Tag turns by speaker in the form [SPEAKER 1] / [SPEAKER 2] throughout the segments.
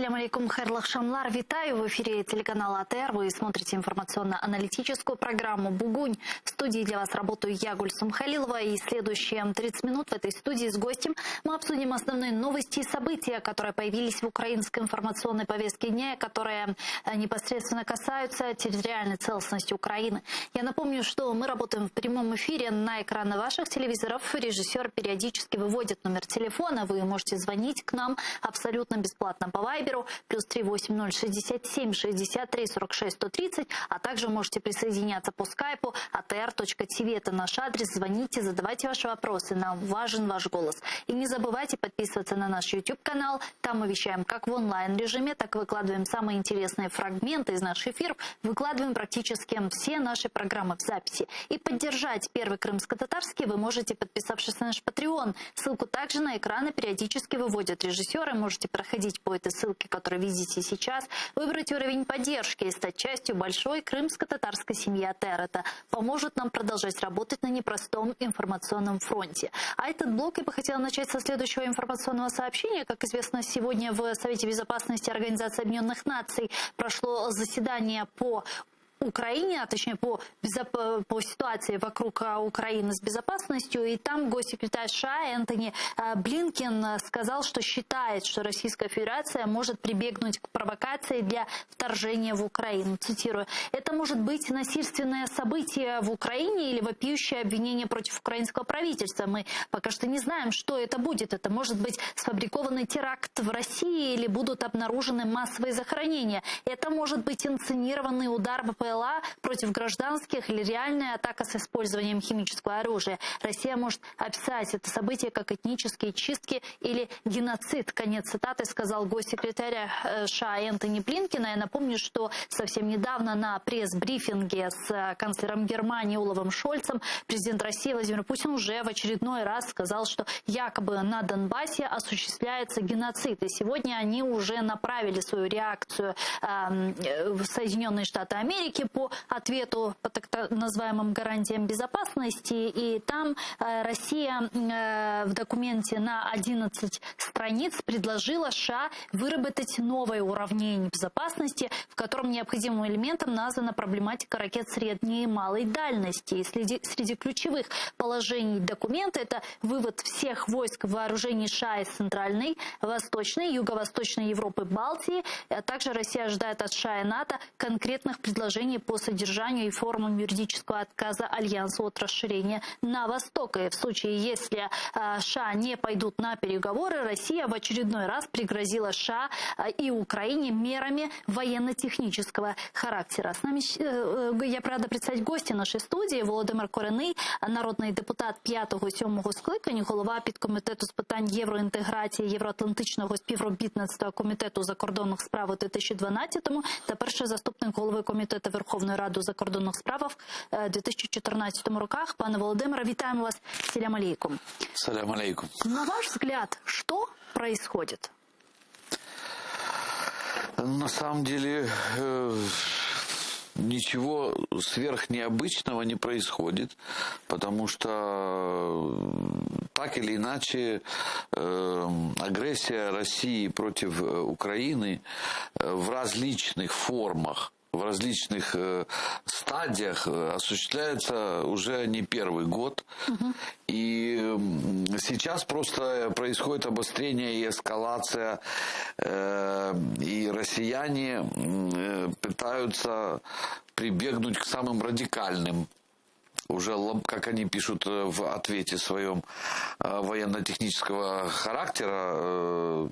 [SPEAKER 1] Ассаляму алейкум, хайрлах шамлар. Витаю в эфире телеканала АТР. Вы смотрите информационно-аналитическую программу «Бугунь». В студии для вас работаю я, Гульсум Халилова. И следующие 30 минут в этой студии с гостем мы обсудим основные новости и события, которые появились в украинской информационной повестке дня, которые непосредственно касаются территориальной целостности Украины. Я напомню, что мы работаем в прямом эфире на экраны ваших телевизоров. Режиссер периодически выводит номер телефона. Вы можете звонить к нам абсолютно бесплатно по Вайберу, +3 80 67 63 46 130, а также можете присоединяться по скайпу atr.tv. Это наш адрес. Звоните, задавайте ваши вопросы. Нам важен ваш голос. И не забывайте подписываться на наш YouTube-канал. Там мы вещаем как в онлайн-режиме, так и выкладываем самые интересные фрагменты из наших эфиров. Выкладываем практически все наши программы в записи. И поддержать Первый крымско-татарский вы можете, подписавшись на наш Patreon. Ссылку также на экраны периодически выводят режиссеры. Можете проходить по этой ссылке, которую видите сейчас, выбрать уровень поддержки и стать частью большой крымско-татарской семьи АТР. Это поможет нам продолжать работать на непростом информационном фронте. А этот блок я бы хотела начать со следующего информационного сообщения. Как известно, сегодня в Совете безопасности Организации Объединенных Наций прошло заседание по Украине, а точнее по ситуации вокруг Украины с безопасностью. И там госсекретарь США Энтони Блинкен сказал, что считает, что Российская Федерация может прибегнуть к провокации для вторжения в Украину. Цитирую: «Это может быть насильственное событие в Украине или вопиющее обвинение против украинского правительства. Мы пока что не знаем, что это будет. Это может быть сфабрикованный теракт в России или будут обнаружены массовые захоронения. Это может быть инсценированный удар БПЛА против гражданских или реальная атака с использованием химического оружия. Россия может описать это событие как этнические чистки или геноцид». Конец цитаты сказал госсекретарь США Энтони Блинкен. Я напомню, что совсем недавно на пресс-брифинге с канцлером Германии Олафом Шольцем президент России Владимир Путин уже в очередной раз сказал, что якобы на Донбассе осуществляется геноцид. И сегодня они уже направили свою реакцию в Соединенные Штаты Америки по ответу по так называемым гарантиям безопасности. И там Россия в документе на 11 страниц предложила США выработать новое уравнение безопасности, в котором необходимым элементом названа проблематика ракет средней и малой дальности. И среди ключевых положений документа это вывод всех войск вооружений США из Центральной, Восточной, Юго-Восточной Европы, Балтии. А также Россия ожидает от США и НАТО конкретных предложений по содержанию и формам юридического отказа Альянса от расширения на восток. И в случае, если США не пойдут на переговоры, Россия в очередной раз пригрозила США и Украине мерами военно-технического характера. С нами я рада представити гості нашої студії. Володимир Корений, народний депутат 5-7 скликань, голова підкомітету з питань євроінтеграції, євроатлантичного співробітництва Комітету закордонних справ у 2012-му та перший заступник голови Комітету Верховної Ради у закордонних справах у 2014 роках. Пане Володимире, вітаємо вас. Салям алейкум.
[SPEAKER 2] Салям алейкум.
[SPEAKER 1] На ваш взгляд, что происходит?
[SPEAKER 2] На самом деле ничего сверхнеобычного не происходит, потому что так или иначе агрессия России против Украины в различных формах, в различных стадиях осуществляется уже не первый год. И сейчас просто происходит обострение и эскалация, и россияне пытаются прибегнуть к самым радикальным, уже, как они пишут в ответе своем, военно-технического характера.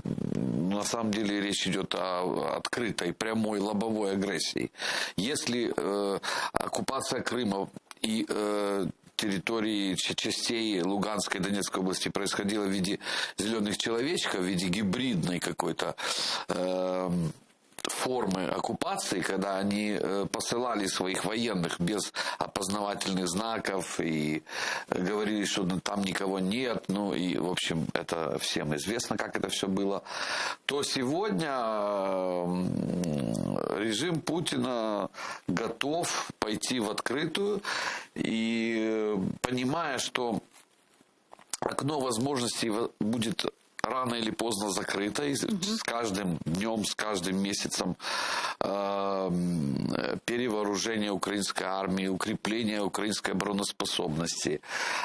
[SPEAKER 2] На самом деле речь идет о открытой, прямой, лобовой агрессии. Если оккупация Крыма и территории частей Луганской и Донецкой области происходила в виде зеленых человечков, в виде гибридной какой-то формы оккупации, когда они посылали своих военных без опознавательных знаков и говорили, что там никого нет, ну и, в общем, это всем известно, как это все было, то сегодня режим Путина готов пойти в открытую и, понимая, что окно возможностей будет рано или поздно закрыта. И с каждым днем, с каждым месяцем перевооружение украинской армии, укрепление украинской обороноспособности,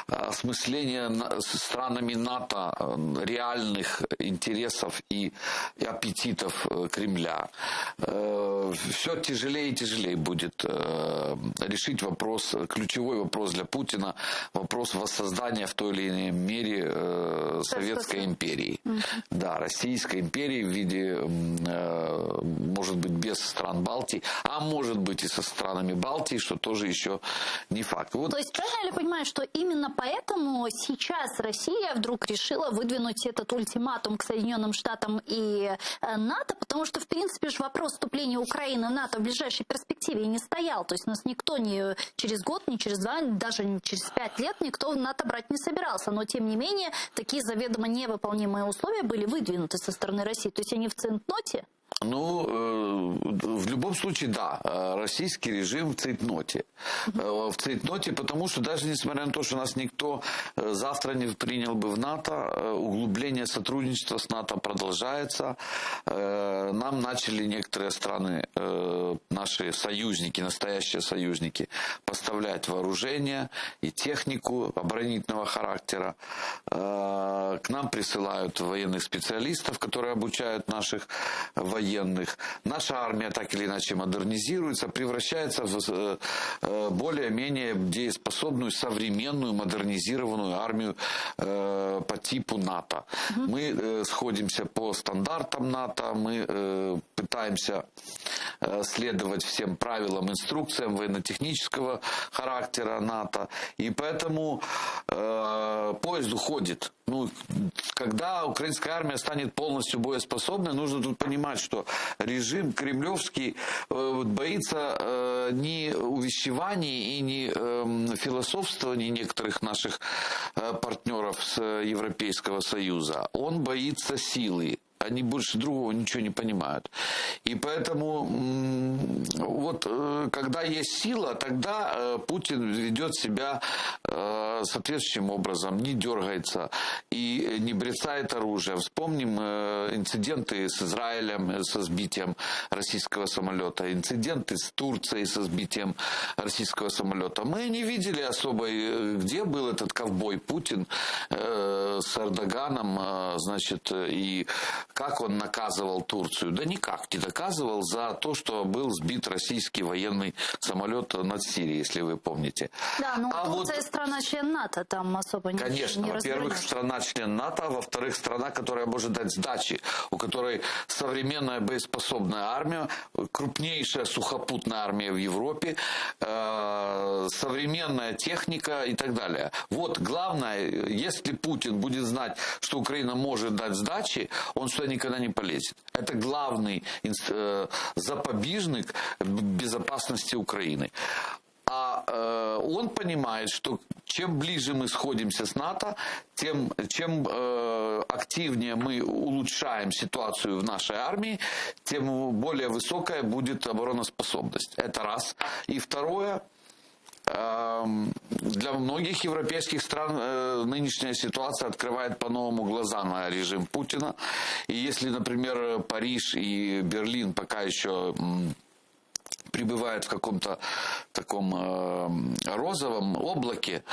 [SPEAKER 2] осмысление странами НАТО реальных интересов и аппетитов Кремля. Все тяжелее и тяжелее будет решить вопрос, ключевой вопрос для Путина, вопрос воссоздания в той или иной мере Советской империи. Да, Российской империи в виде, может быть, без стран Балтии, а может быть и со странами Балтии, что тоже еще не факт. Вот.
[SPEAKER 1] То есть правильно я понимаю, что именно поэтому сейчас Россия вдруг решила выдвинуть этот ультиматум к Соединенным Штатам и НАТО, потому что, в принципе, же вопрос вступления Украины в НАТО в ближайшей перспективе не стоял. То есть нас никто не через год, не через 2, даже не через 5 лет никто в НАТО брать не собирался. Но, тем не менее, такие заведомо невыполнимые условия были выдвинуты со стороны России. То есть они в цейтноте?
[SPEAKER 2] Ну, в любом случае, да, российский режим в цейтноте. В цейтноте, потому что даже несмотря на то, что нас никто завтра не принял бы в НАТО, углубление сотрудничества с НАТО продолжается. Нам начали некоторые страны, наши союзники, настоящие союзники, поставлять вооружение и технику оборонительного характера. К нам присылают военных специалистов, которые обучают наших военных. Наша армия так или иначе модернизируется, превращается в более-менее дееспособную, современную, модернизированную армию по типу НАТО. Мы сходимся по стандартам НАТО, мы пытаемся следовать всем правилам, инструкциям военно-технического характера НАТО. И поэтому поезд уходит. Ну, когда украинская армия станет полностью боеспособной, нужно тут понимать, что режим кремлевский боится не увещеваний и не философствований некоторых наших партнеров с Европейского Союза. Он боится силы. Они больше другого ничего не понимают. И поэтому вот когда есть сила, тогда Путин ведет себя соответствующим образом, не дергается и не брецает оружие. Вспомним инциденты с Израилем, со сбитием российского самолета, инциденты с Турцией со сбитием российского самолета. Мы не видели особо, где был этот ковбой Путин с Эрдоганом, значит, и как он наказывал Турцию? Да никак не наказывал за то, что был сбит российский военный самолет над Сирией, если вы помните.
[SPEAKER 1] Да, но Турция вот, страна-член НАТО, там особо не
[SPEAKER 2] конечно,
[SPEAKER 1] не
[SPEAKER 2] во-первых, страна-член НАТО, а во-вторых, страна, которая может дать сдачи, у которой современная боеспособная армия, крупнейшая сухопутная армия в Европе, современная техника и так далее. Вот главное, если Путин будет знать, что Украина может дать сдачи, он сюда никогда не полезет. Это главный запобежник безопасности Украины. А он понимает, что чем ближе мы сходимся с НАТО, чем активнее мы улучшаем ситуацию в нашей армии, тем более высокая будет обороноспособность. Это раз. И второе, для многих европейских стран нынешняя ситуация открывает по-новому глаза на режим Путина. И если, например, Париж и Берлин пока еще пребывают в каком-то таком розовом облаке,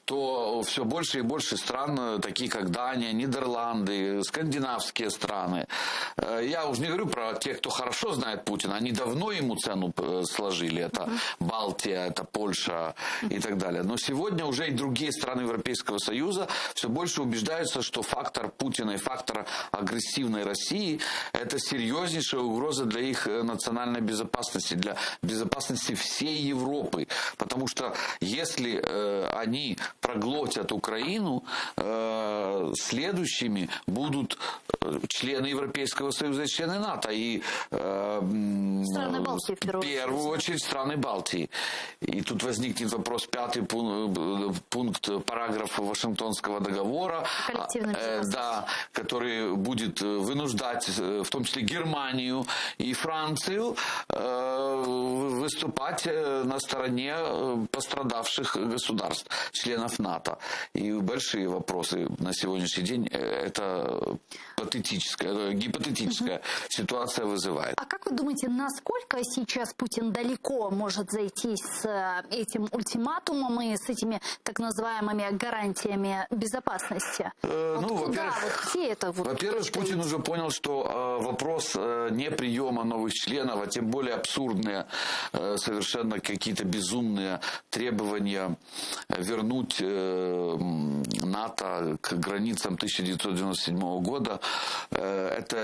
[SPEAKER 2] то все больше и больше стран, такие как Дания, Нидерланды, скандинавские страны. Я уже не говорю про тех, кто хорошо знает Путина, они давно ему цену сложили. Это Балтия, это Польша и так далее. Но сегодня уже и другие страны Европейского Союза все больше убеждаются, что фактор Путина и фактор агрессивной России – это серьезнейшая угроза для их национальной безопасности, для безопасности всей Европы. Потому что если они проглотят Украину, следующими будут члены Европейского Союза и члены НАТО. И
[SPEAKER 1] Страны Балтии, в
[SPEAKER 2] первую очередь страны Балтии. И тут возникнет вопрос, 5-й пункт параграфа Вашингтонского договора, да, который будет вынуждать, в том числе Германию и Францию, выступать на стороне пострадавших государств, членов НАТО. И большие вопросы на сегодняшний день это гипотетическая ситуация вызывает.
[SPEAKER 1] А как вы думаете, насколько сейчас Путин далеко может зайти с этим ультиматумом и с этими так называемыми гарантиями безопасности?
[SPEAKER 2] Во-первых, Путин уже понял, что вопрос не приема новых членов, а тем более абсурдные, совершенно какие-то безумные требования вернуть НАТО к границам 1997 года, это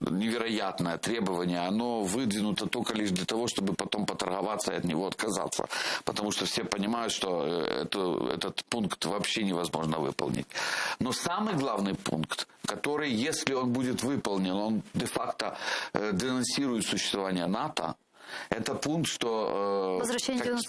[SPEAKER 2] невероятное требование. Оно выдвинуто только лишь для того, чтобы потом поторговаться и от него отказаться. Потому что все понимают, что этот пункт вообще невозможно выполнить. Но самый главный пункт, который, если он будет выполнен, он де-факто денонсирует существование НАТО, это пункт, что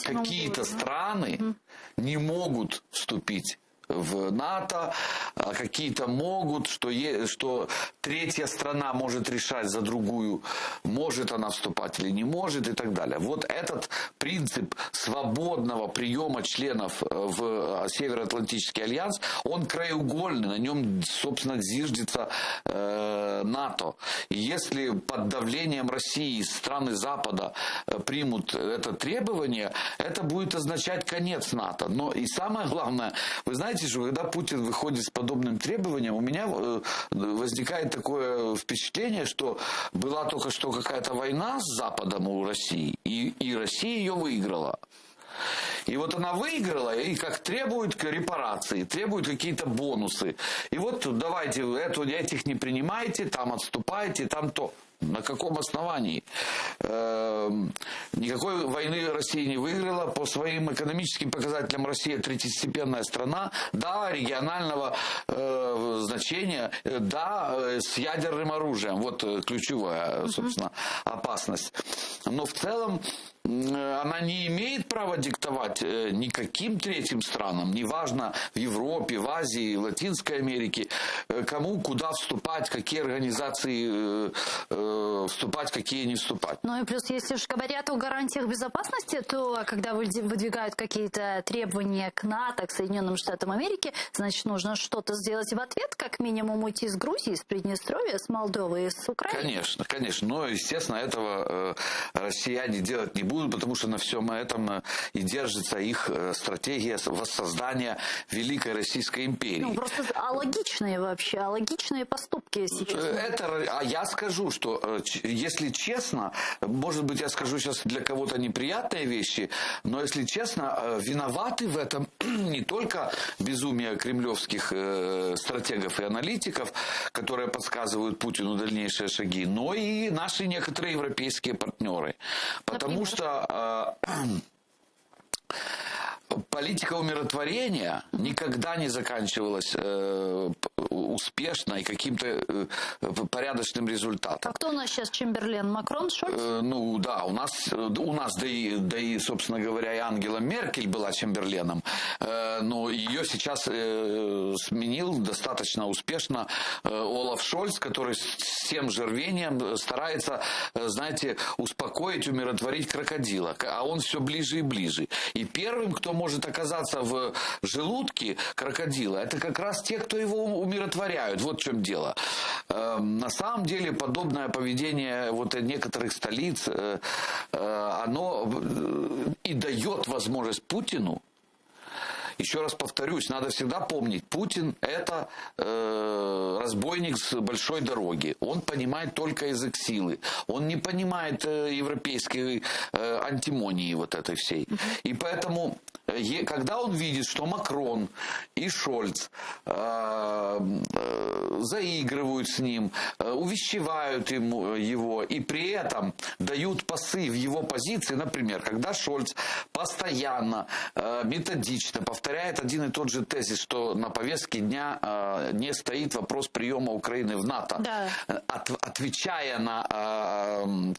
[SPEAKER 2] какие-то страны не могут вступить в НАТО, а какие-то могут, что третья страна может решать за другую, может она вступать или не может и так далее. Вот этот принцип свободного приема членов в Североатлантический альянс, он краеугольный, на нем, собственно, зиждется НАТО. И если под давлением России страны Запада примут это требование, это будет означать конец НАТО. Но и самое главное, вы знаете, что когда Путин выходит с подобным требованием, у меня возникает такое впечатление, что была только что какая-то война с Западом у России, и Россия ее выиграла. И вот она выиграла, и как требует репарации, требует какие-то бонусы. И вот давайте этих не принимайте, там отступайте, там то. На каком основании? Никакой войны Россия не выиграла. По своим экономическим показателям Россия третьестепенная страна. Да, регионального значения. Да, с ядерным оружием. Вот ключевая, собственно, опасность. Но в целом она не имеет права диктовать никаким третьим странам, неважно в Европе, в Азии, в Латинской Америке, кому куда вступать, какие организации вступать, какие не вступать.
[SPEAKER 1] Ну и плюс, если уж говорят о гарантиях безопасности, то когда выдвигают какие-то требования к НАТО, к Соединенным Штатам Америки, значит, нужно что-то сделать в ответ, как минимум уйти с Грузии, с Приднестровья, с Молдовы и с Украины.
[SPEAKER 2] Конечно, конечно. Но, естественно, этого россияне делать не будут, потому что на всем этом и держится их стратегия воссоздания Великой Российской империи.
[SPEAKER 1] Ну, просто алогичные вообще, алогичные поступки сейчас.
[SPEAKER 2] А я скажу, что, если честно, может быть, я скажу сейчас для кого-то неприятные вещи, но, если честно, виноваты в этом не только безумие кремлевских стратегов и аналитиков, которые подсказывают Путину дальнейшие шаги, но и наши некоторые европейские партнеры. Потому что политика умиротворения никогда не заканчивалась успешно и каким-то порядочным результатом.
[SPEAKER 1] А кто у нас сейчас Чемберлен? Макрон, Шольц?
[SPEAKER 2] Ну да, у нас да и, собственно говоря, и Ангела Меркель была Чемберленом, но ее сейчас сменил достаточно успешно Олаф Шольц, который с тем же рвением старается, знаете, успокоить, умиротворить крокодила, а он все ближе и ближе. И первым, кто может оказаться в желудке крокодила, это как раз те, кто его умиротворяют. Вот в чем дело. На самом деле подобное поведение вот некоторых столиц, оно и дает возможность Путину. Еще раз повторюсь, надо всегда помнить, Путин – это разбойник с большой дороги. Он понимает только язык силы. Он не понимает европейской антимонии вот этой всей. И поэтому когда он видит, что Макрон и Шольц заигрывают с ним, увещевают его и при этом дают пасы в его позиции, например, когда Шольц постоянно, методично повторяет один и тот же тезис, что на повестке дня не стоит вопрос приема Украины в НАТО, да. Отвечая на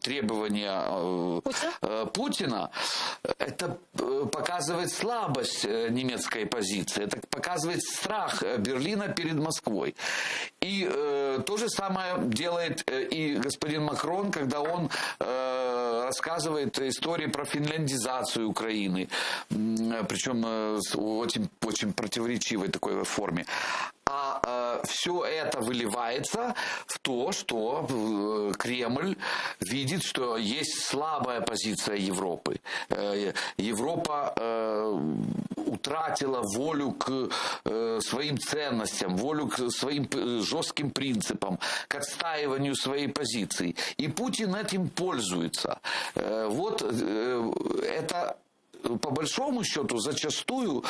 [SPEAKER 2] требования Путина, это показывает слабость немецкой позиции, это показывает страх Берлина перед Москвой. И то же самое делает и господин Макрон, когда он рассказывает истории про финляндизацию Украины, причем в очень противоречивой такой форме. А все это выливается в то, что Кремль видит, что есть слабая позиция Европы. Европа утратила волю к своим ценностям, волю к своим жестким принципам, к отстаиванию своей позиции. И Путин этим пользуется. Вот это... По большому счету, зачастую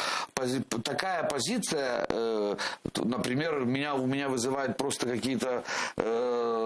[SPEAKER 2] такая позиция, например, у меня вызывает просто какие-то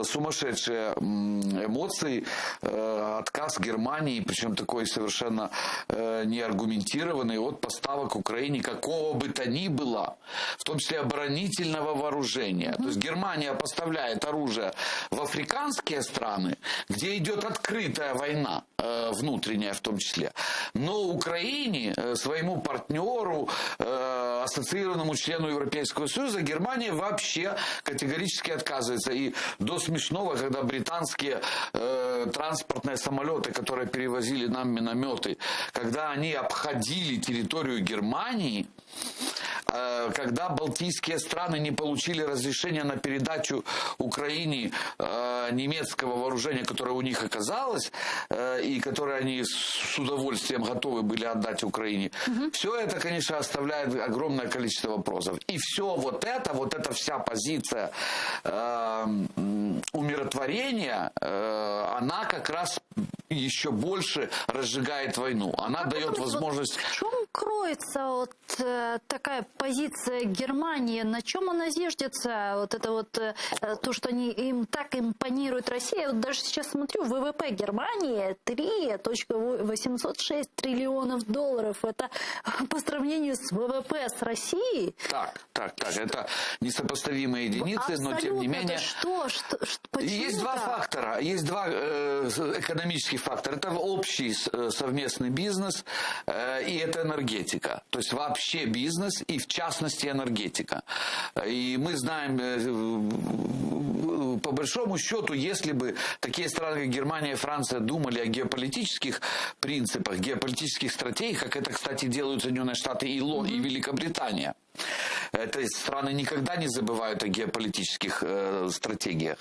[SPEAKER 2] сумасшедшие эмоции, отказ Германии, причем такой совершенно неаргументированный, от поставок Украине какого бы то ни было, в том числе оборонительного вооружения. То есть Германия поставляет оружие в африканские страны, где идет открытая война, внутренняя в том числе. Но Украине, своему партнеру, ассоциированному члену Европейского Союза, Германия вообще категорически отказывается. И до смешного, когда британские транспортные самолеты, которые перевозили нам минометы, когда они обходили территорию Германии, когда балтийские страны не получили разрешения на передачу Украине немецкого вооружения, которое у них оказалось, и которое они с удовольствием готовы были отдать Украине. Все это, конечно, оставляет огромное количество вопросов. И все вот эта вся позиция умиротворения, она как раз еще больше разжигает войну. Она дает возможность...
[SPEAKER 1] В чем кроется вот такая позиция Германии? На чем она зиждется? Вот это вот то, что им так импонирует Россия. Я вот даже сейчас смотрю, ВВП Германии 3,806 триллионов долларов. Это по сравнению с ВВП с Россией?
[SPEAKER 2] Так. Это несопоставимые единицы, но тем не менее... Есть два фактора. Есть два экономических фактора. Это общий совместный бизнес и это энергетика. То есть вообще бизнес и в частности энергетика. И мы знаем, по большому счету, если бы такие страны, как Германия и Франция, думали о геополитических принципах, геополитических стратегиях, как это, кстати, делают Соединенные Штаты и Великобритания, эти страны никогда не забывают о геополитических стратегиях,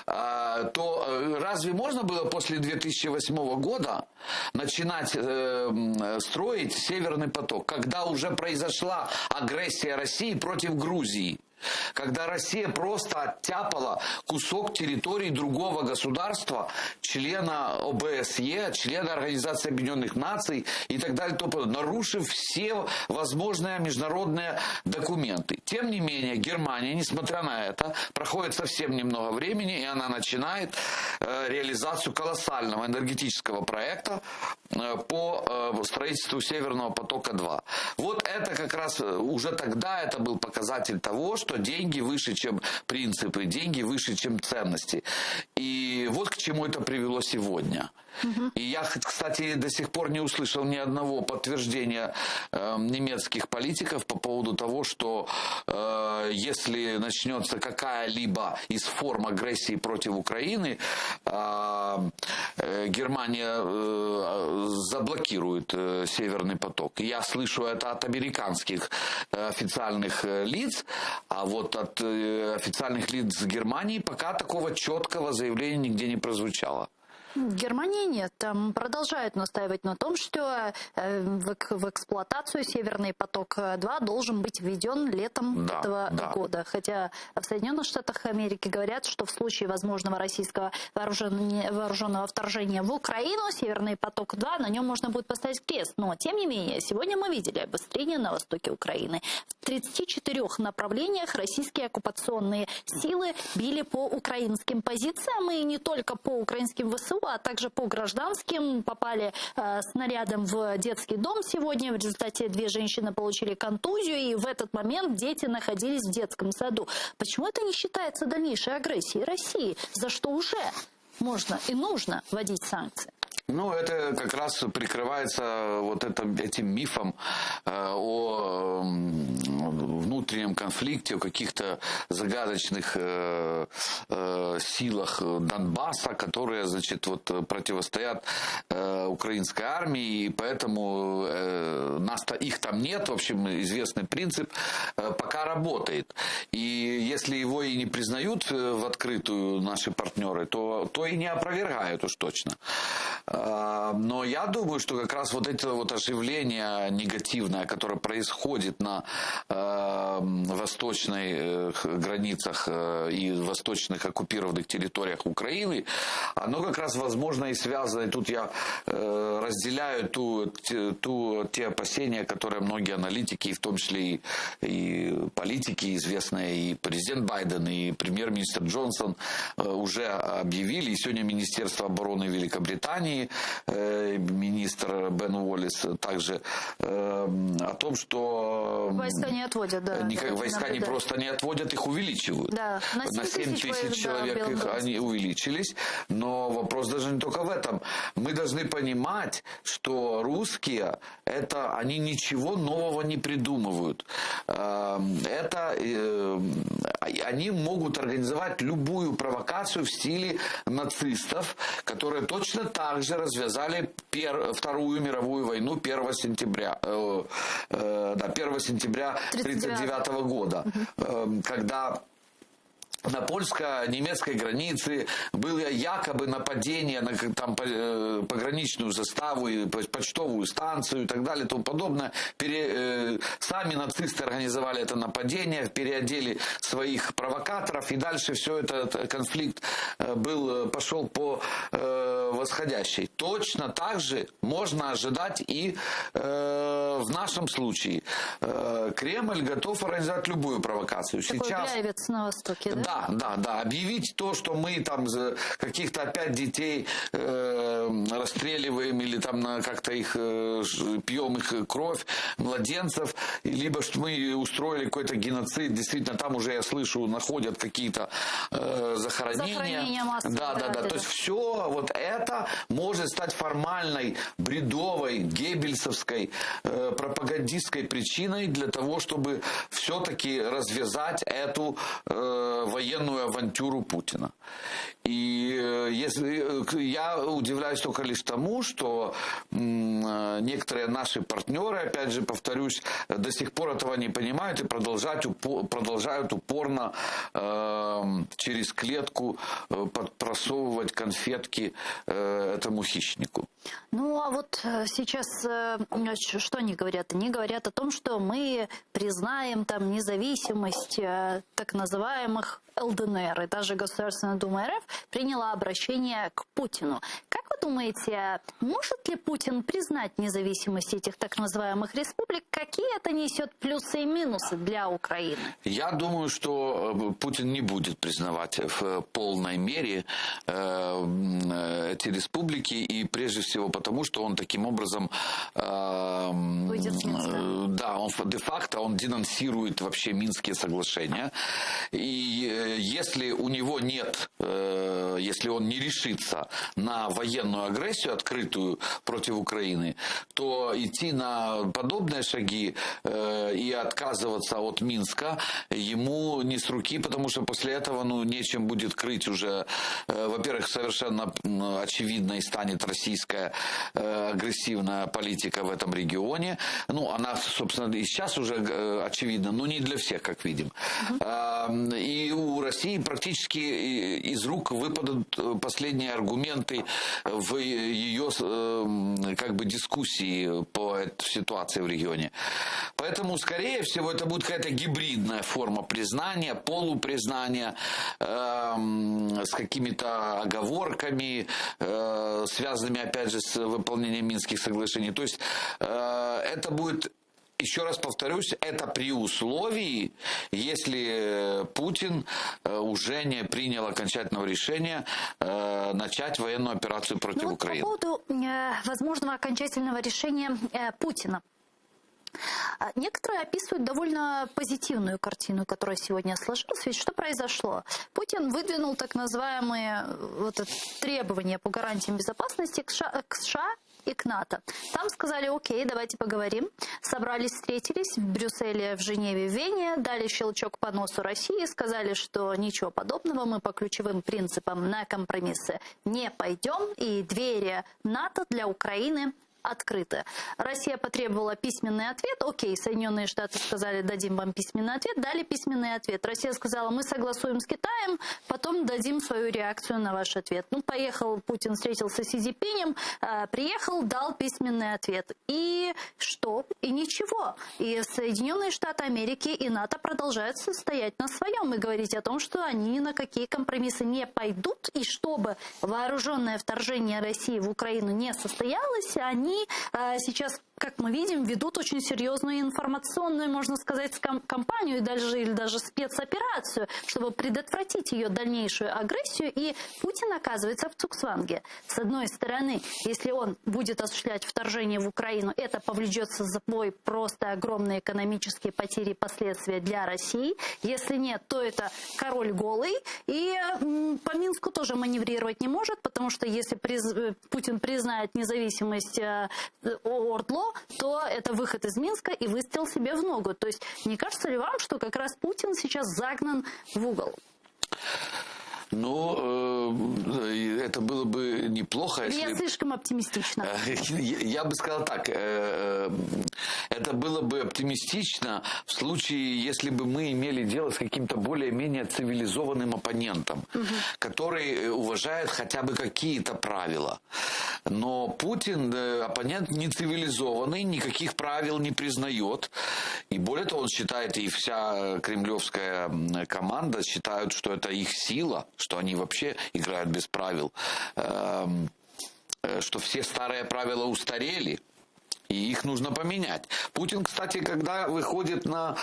[SPEAKER 2] то разве можно было после 2008 года начинать строить Северный поток, когда уже произошла агрессия России против Грузии? Когда Россия просто оттяпала кусок территории другого государства, члена ОБСЕ, члена Организации Объединенных Наций и так далее, нарушив все возможные международные документы. Тем не менее, Германия, несмотря на это, проходит совсем немного времени, и она начинает реализацию колоссального энергетического проекта по строительству Северного потока-2. Вот это как раз уже тогда это был показатель того, что деньги выше, чем принципы, деньги выше, чем ценности. И вот к чему это привело сегодня. И я, кстати, до сих пор не услышал ни одного подтверждения немецких политиков по поводу того, что если начнется какая-либо из форм агрессии против Украины, Германия заблокирует Северный поток. Я слышу это от американских официальных лиц, а вот от официальных лиц Германии пока такого четкого заявления нигде не прозвучало.
[SPEAKER 1] Германия нет. Там продолжают настаивать на том, что в эксплуатацию «Северный поток-2» должен быть введен летом этого года. Хотя в Соединенных Штатах Америки говорят, что в случае возможного российского вооруженного вторжения в Украину «Северный поток-2» на нем можно будет поставить крест. Но, тем не менее, сегодня мы видели обострение на востоке Украины. В 34 направлениях российские оккупационные силы били по украинским позициям, и не только по украинским ВСУ, а также по гражданским. Попали снарядом в детский дом сегодня. В результате 2 женщины получили контузию, и в этот момент дети находились в детском саду. Почему это не считается дальнейшей агрессией России, за что уже можно и нужно вводить санкции?
[SPEAKER 2] Ну, это как раз прикрывается вот этим мифом о внутреннем конфликте, о каких-то загадочных силах Донбасса, которые, значит, вот противостоят украинской армии, и поэтому их там нет. В общем, известный принцип пока работает. И если его и не признают в открытую наши партнеры, то и не опровергают уж точно. Но я думаю, что как раз вот это вот оживление негативное, которое происходит на восточных границах и восточных оккупированных территориях Украины, оно как раз возможно и связано. И тут я разделяю те опасения, которые многие аналитики, и в том числе и политики известные, и президент Байден, и премьер-министр Джонсон уже объявили, и сегодня Министерство обороны Великобритании, министр Бен Уоллес также о том, что
[SPEAKER 1] войска не отводят, да.
[SPEAKER 2] Войска не просто не отводят, их увеличивают. Да, на 7 тысяч человек они увеличились. Но вопрос даже не только в этом. Мы должны понимать, что русские, они ничего нового не придумывают. Они могут организовать любую провокацию в стиле нацистов, которые точно так же развязали Вторую мировую войну 1 сентября 1939 года, когда на польско-немецкой границе было якобы нападение на пограничную заставу, и почтовую станцию и так далее и тому подобное. Сами нацисты организовали это нападение, переодели своих провокаторов, и дальше все этот конфликт пошел по восходящей. Точно так же можно ожидать и в нашем случае. Кремль готов организовать любую провокацию.
[SPEAKER 1] Такой Гляйвец на Востоке, да?
[SPEAKER 2] Да. Объявить то, что мы там каких-то опять детей расстреливаем или там как-то их пьем их кровь, младенцев, либо что мы устроили какой-то геноцид. Действительно, там уже, я слышу, находят какие-то захоронения. Да. То есть все вот это может стать формальной, бредовой, геббельсовской, пропагандистской причиной для того, чтобы все-таки развязать эту военную авантюру Путина. И я удивляюсь только лишь тому, что некоторые наши партнеры, опять же повторюсь, до сих пор этого не понимают и продолжают упорно через клетку просовывать конфетки этому хищнику.
[SPEAKER 1] Ну, а вот сейчас что они говорят? Они говорят о том, что мы признаем там независимость так называемых ЛДНР. И даже Государственная Дума РФ приняла обращение к Путину. Как вы думаете, может ли Путин признать независимость этих так называемых республик? Какие это несет плюсы и минусы для Украины?
[SPEAKER 2] Я думаю, что Путин не будет признавать в полной мере эти республики, и прежде всего потому, что он таким образом
[SPEAKER 1] выйдет с Минска.
[SPEAKER 2] Да, он де-факто денонсирует вообще Минские соглашения. И если у него нет, если он не решится на военную агрессию открытую против Украины, то идти на подобные шаги итоги и отказываться от Минска ему не с руки, потому что после этого нечем будет крыть уже. Во-первых, совершенно очевидной станет российская агрессивная политика в этом регионе. Она, собственно, и сейчас уже очевидна, но не для всех, как видим. И у России практически из рук выпадут последние аргументы в ее дискуссии по этой ситуации в регионе. Поэтому, скорее всего, это будет какая-то гибридная форма признания, полупризнания, с какими-то оговорками, связанными, опять же, с выполнением Минских соглашений. То есть это будет, еще раз повторюсь, это при условии, если Путин уже не принял окончательного решения начать военную операцию против Украины.
[SPEAKER 1] По поводу возможного окончательного решения Путина. Некоторые описывают довольно позитивную картину, которая сегодня сложилась. Ведь что произошло? Путин выдвинул так называемые требования по гарантиям безопасности к США и к НАТО. Там сказали: окей, давайте поговорим. Собрались, встретились в Брюсселе, в Женеве, в Вене, дали щелчок по носу России, сказали, что ничего подобного, мы по ключевым принципам на компромиссы не пойдем, и двери НАТО для Украины открыты. Россия потребовала письменный ответ. Окей, Соединенные Штаты сказали: дадим вам письменный ответ. Дали письменный ответ. Россия сказала: мы согласуем с Китаем, потом дадим свою реакцию на ваш ответ. Поехал Путин, встретился с Си Цзиньпинем, приехал, дал письменный ответ. И что? И ничего. И Соединенные Штаты Америки и НАТО продолжают стоять на своем и говорить о том, что они ни на какие компромиссы не пойдут, и чтобы вооруженное вторжение России в Украину не состоялось, они сейчас, как мы видим, ведут очень серьезную информационную, можно сказать, кампанию или даже спецоперацию, чтобы предотвратить ее дальнейшую агрессию. И Путин оказывается в цугцванге. С одной стороны, если он будет осуществлять вторжение в Украину, это повлечет за собой просто огромные экономические потери и последствия для России. Если нет, то это король голый. И по Минску тоже маневрировать не может, потому что если Путин признает независимость ОРДЛО, то это выход из Минска и выстрел себе в ногу. То есть не кажется ли вам, что как раз Путин сейчас загнан в угол?
[SPEAKER 2] Это было бы неплохо, если...
[SPEAKER 1] Я слишком оптимистично.
[SPEAKER 2] Я бы сказал так. Это было бы оптимистично в случае, если бы мы имели дело с каким-то более-менее цивилизованным оппонентом, который уважает хотя бы какие-то правила. Но Путин, оппонент не цивилизованный, никаких правил не признает. И более того, он считает, и вся кремлевская команда считают, что это их сила, что они вообще играют без правил, что все старые правила устарели, и их нужно поменять. Путин, кстати, когда выходит на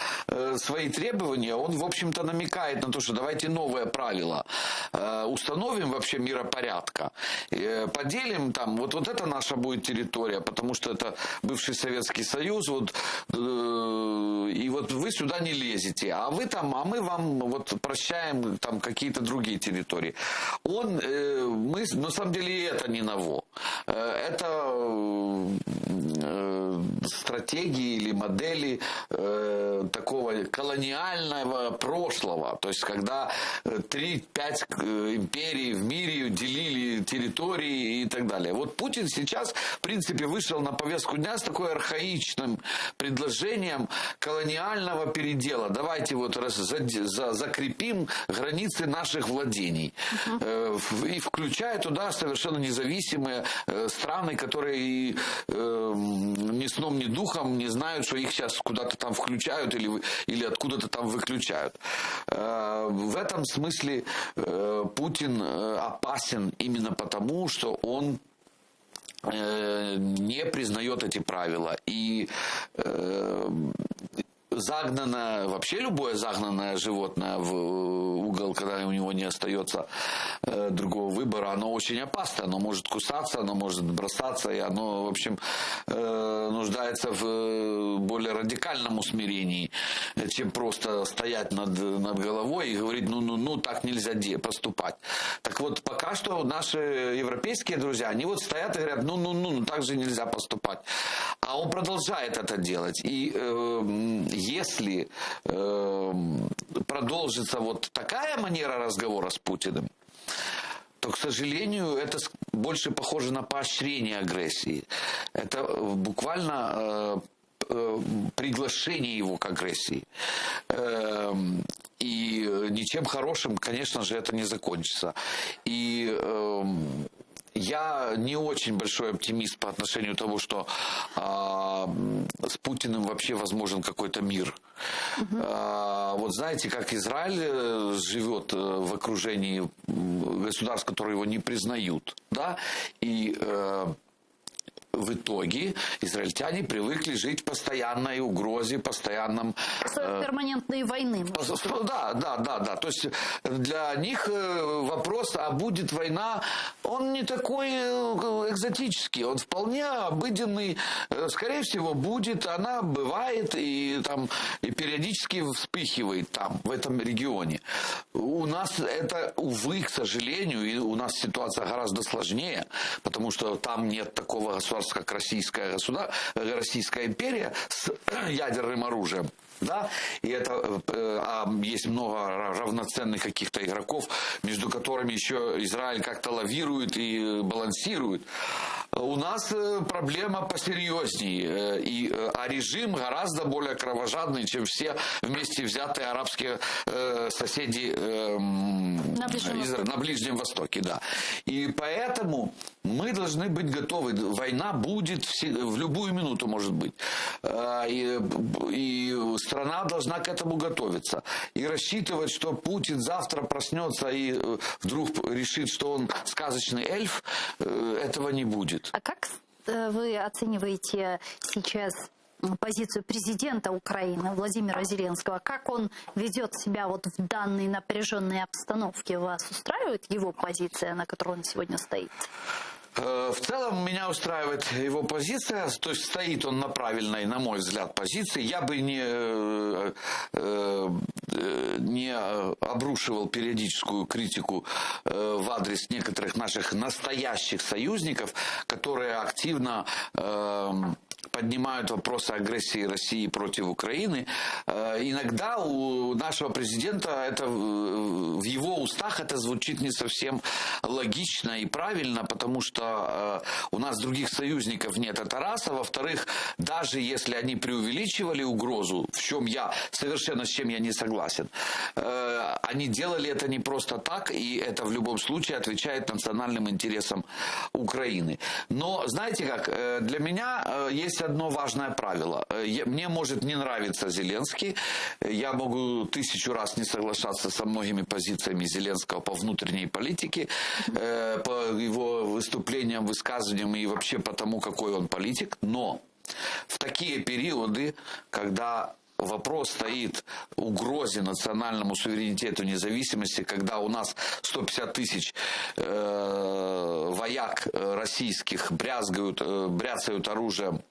[SPEAKER 2] свои требования, он, в общем-то, намекает на то, что давайте новые правила установим вообще миропорядка, поделим там, вот это наша будет территория, потому что это бывший Советский Союз, и вы сюда не лезете, а вы там, а мы вам прощаем там какие-то другие территории. Мы, на самом деле, и это не ново. Это стратегии или модели такого колониального прошлого. То есть, когда 3-5 империй в мире делили территории и так далее. Вот Путин сейчас, в принципе, вышел на повестку дня с такой архаичным предложением колониального передела. Давайте закрепим границы наших владений. И включая туда совершенно независимые страны, которые ни сном, ни духом не знают, что их сейчас куда-то там включают или откуда-то там выключают. В этом смысле Путин опасен именно потому, что он не признает эти правила. И вообще любое загнанное животное в угол, когда у него не остается другого выбора, оно очень опасно. Оно может кусаться, оно может бросаться, и оно, в общем, нуждается в более радикальном усмирении, чем просто стоять над головой и говорить, так нельзя поступать. Так вот, пока что наши европейские друзья, они стоят и говорят, так же нельзя поступать. А он продолжает это делать. И если продолжится вот такая манера разговора с Путиным, то, к сожалению, это больше похоже на поощрение агрессии. Это буквально приглашение его к агрессии. И ничем хорошим, конечно же, это не закончится. И я не очень большой оптимист по отношению к тому, что с Путиным вообще возможен какой-то мир. Вот знаете, как Израиль живет в окружении государств, которые его не признают, да, и в итоге израильтяне привыкли жить в постоянной угрозе, постоянном...
[SPEAKER 1] перманентной войны.
[SPEAKER 2] Да. То есть для них вопрос, а будет война, он не такой экзотический, он вполне обыденный. Скорее всего, будет, она бывает и периодически вспыхивает там, в этом регионе. У нас это, увы, к сожалению, и у нас ситуация гораздо сложнее, потому что там нет такого государства, как Российская империя с ядерным оружием. Да? И это есть много равноценных каких-то игроков, между которыми еще Израиль как-то лавирует и балансирует. У нас проблема посерьезнее, а режим гораздо более кровожадный, чем все вместе взятые арабские соседи на Ближнем Востоке. Да. И поэтому мы должны быть готовы. Война будет в любую минуту, может быть. И страна должна к этому готовиться. И рассчитывать, что Путин завтра проснется и вдруг решит, что он сказочный эльф, этого не будет.
[SPEAKER 1] А как вы оцениваете сейчас позицию президента Украины Владимира Зеленского? Как он ведет себя вот в данной напряженной обстановке? Вас устраивает его позиция, на которой он сегодня стоит?
[SPEAKER 2] В целом меня устраивает его позиция, то есть стоит он на правильной, на мой взгляд, позиции. Я бы не обрушивал периодическую критику в адрес некоторых наших настоящих союзников, которые активно поднимают вопросы агрессии России против Украины. Иногда у нашего президента это, в его устах это звучит не совсем логично и правильно, потому что у нас других союзников нет, это раз, а во-вторых, даже если они преувеличивали угрозу, в чем я совершенно с чем я не согласен, они делали это не просто так, и это в любом случае отвечает национальным интересам Украины. Но знаете как, для меня есть одно важное правило. Мне может не нравиться Зеленский, я могу 1000 раз не соглашаться со многими позициями Зеленского по внутренней политике, по его выступлениям, высказываниям и вообще по тому, какой он политик, но в такие периоды, когда вопрос стоит угрозе национальному суверенитету, независимости, когда у нас 150 тысяч вояк российских бряцают оружием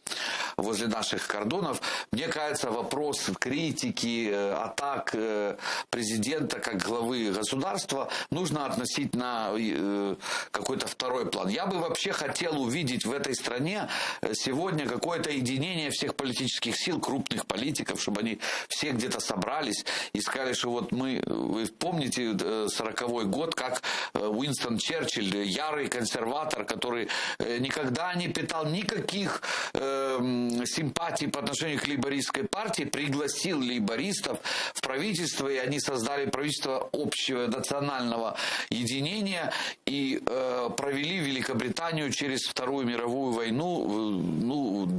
[SPEAKER 2] возле наших кордонов, мне кажется, вопрос критики, атак президента как главы государства нужно относить на какой-то второй план. Я бы вообще хотел увидеть в этой стране сегодня какое-то единение всех политических сил, крупных политиков, чтобы они все где-то собрались и сказали, что вот вы помните 40-й год, как Уинстон Черчилль, ярый консерватор, который никогда не питал никаких симпатий по отношению к лейбористской партии, пригласил лейбористов в правительство, и они создали правительство общего национального единения и провели Великобританию через Вторую мировую войну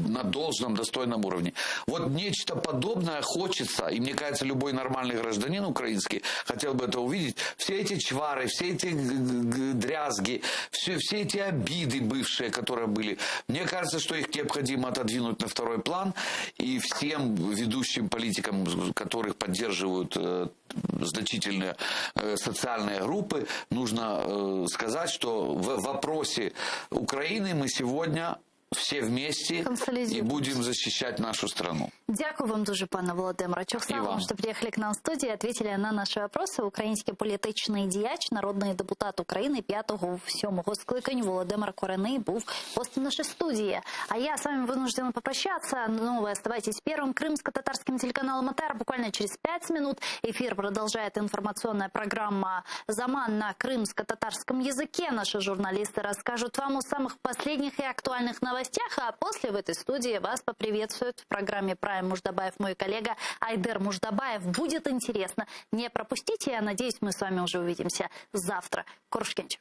[SPEAKER 2] на должном, достойном уровне. Вот нечто подобное хочется, и мне кажется, любой нормальный гражданин украинский хотел бы это увидеть. Все эти чвары, все эти дрязги, все эти обиды бывшие, которые были, мне кажется, что их необходимо отодвинуть на второй план, и всем ведущим политикам, которых поддерживают значительные социальные группы, нужно сказать, что в вопросе Украины мы сегодня все вместе и
[SPEAKER 1] Консолидируемся.
[SPEAKER 2] будем защищать нашу страну.
[SPEAKER 1] Дякую вам дуже, пане Володимире. Чохсна вам, що приїхали к нам в студію, ответили на наші вопроси. Український політичний діяч, народний депутат України 5-7 скликань Володимир Корений був гостем нашей студии. А я с вами вынуждена попрощаться, но вы оставайтесь первым крымско-татарским телеканалом АТР. Буквально через 5 минут эфир продолжает информационная программа «Заман» на крымско-татарском языке. Наши журналисты расскажут вам о самых последних и актуальных новостях, а после в этой студии вас поприветствует в программе «Прайм» Муждабаев мой коллега Айдер Муждабаев. Будет интересно. Не пропустите. Я надеюсь, мы с вами уже увидимся завтра. Коршкенч.